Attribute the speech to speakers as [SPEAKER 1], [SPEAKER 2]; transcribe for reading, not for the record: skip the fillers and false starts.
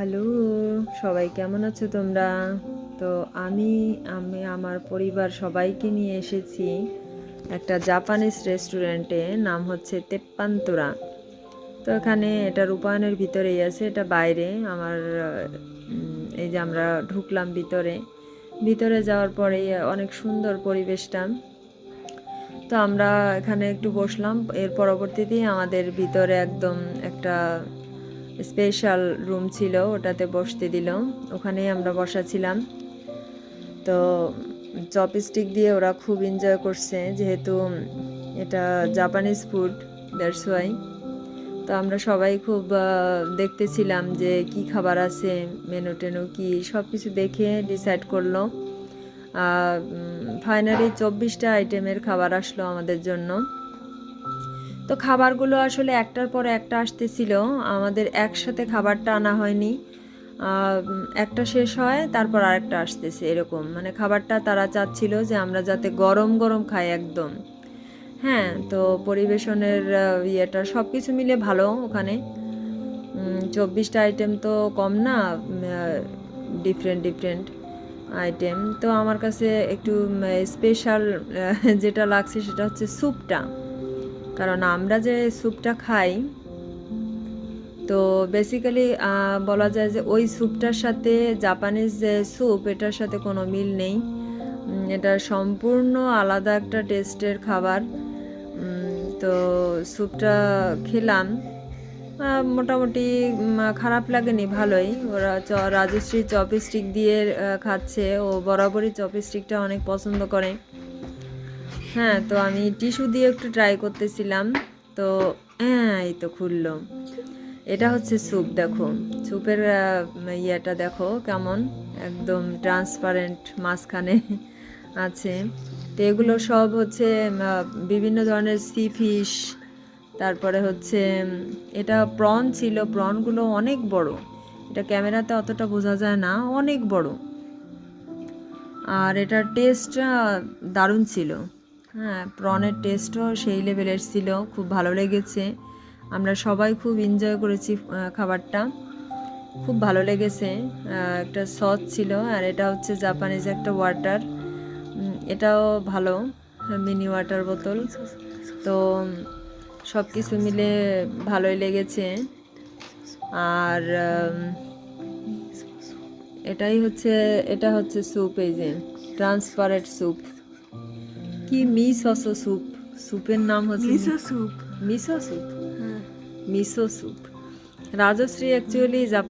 [SPEAKER 1] Hello, সবাই কেমন আছো তোমরা? তো আমি আমি আমার পরিবার সবাইকে নিয়ে এসেছি একটা জাপানিজ রেস্টুরেন্টে, নাম হচ্ছে তেপ্পান্তরা। তো এখানে এটা রূপায়ণের ভিতরেই আছে, এটা বাইরে আমার এই যে আমরা ঢুকলাম ভিতরে। ভিতরে যাওয়ার পরেই অনেক সুন্দর পরিবেশটা। তো আমরা এখানে একটু বসলাম, এর পরবর্তীতেই আমাদের ভিতরে একদম একটা স্পেশাল রুম ছিল, ওটাতে বসতে দিল, ওখানেই আমরা বসা ছিলাম। তো চপস্টিক দিয়ে ওরা খুব এনজয় করছে, যেহেতু এটা জাপানিজ ফুড, দ্যাটস ওয়াই। তো আমরা সবাই খুব দেখতেছিলাম যে কি খাবার আছে, মেনু টেনু কি, সব কিছু দেখে ডিসাইড করলো। ফাইনালি 24টা আইটেমের খাবার আসলো আমাদের জন্য। তো খাবারগুলো আসলে একটার পর একটা আসতেছিল, আমাদের একসাথে খাবারটা আনা হয়নি। একটা শেষ হয় তারপর আরেকটা আসতেছে, এরকম মানে খাবারটা তারা চাচ্ছিল যে আমরা যাতে গরম গরম খাই একদম। হ্যাঁ, তো পরিবেশনের ইয়েটা সব কিছু মিলে ভালো ওখানে। 24টা আইটেম তো কম না, ডিফারেন্ট ডিফারেন্ট আইটেম। তো আমার কাছে একটু স্পেশাল যেটা লাগছে সেটা হচ্ছে স্যুপটা। কারণ আমরা যে স্যুপটা খাই, তো বেসিক্যালি বলা যায় যে ওই স্যুপটার সাথে জাপানিজ যে স্যুপ, এটার সাথে কোনো মিল নেই। এটা সম্পূর্ণ আলাদা একটা টেস্টের খাবার। তো স্যুপটা খেলাম, মোটামুটি খারাপ লাগেনি, ভালোই। ওরা রাজশ্রী চপস্টিক দিয়ে খাচ্ছে, ও বরাবরই চপস্টিকটা অনেক পছন্দ করে। হ্যাঁ, তো আমি টিস্যু দিয়ে একটু ট্রাই করতেছিলাম, তো হ্যাঁ এই তো খুললো। এটা হচ্ছে স্যুপ, দেখো স্যুপের ইয়েটা দেখো কেমন, একদম ট্রান্সপারেন্ট মাঝখানে আছে। তো এগুলো সব হচ্ছে বিভিন্ন ধরনের সি ফিশ, তারপরে হচ্ছে এটা প্রন ছিল, প্রনগুলো অনেক বড়, এটা ক্যামেরাতে অতটা বোঝা যায় না, অনেক বড়। আর এটার টেস্টটা দারুণ ছিল। হ্যাঁ, প্রনের টেস্টও সেই লেভেলের ছিল, খুব ভালো লেগেছে। আমরা সবাই খুব এনজয় করেছি খাবারটা, খুব ভালো লেগেছে। একটা সস ছিল, আর এটা হচ্ছে জাপানিজ একটা ওয়াটার, এটাও ভালো, মিনি ওয়াটার বোতল। তো সব কিছু মিলে ভালোই লেগেছে। আর এটা হচ্ছে স্যুপ, এই যে ট্রান্সপারেন্ট স্যুপ, কি মিসো স্যুপ, স্যুপের নাম হচ্ছে
[SPEAKER 2] মিসো স্যুপ।
[SPEAKER 1] Miso soup.
[SPEAKER 2] হ্যাঁ।
[SPEAKER 1] Miso soup. রাজশ্রী অ্যাকচুয়ালি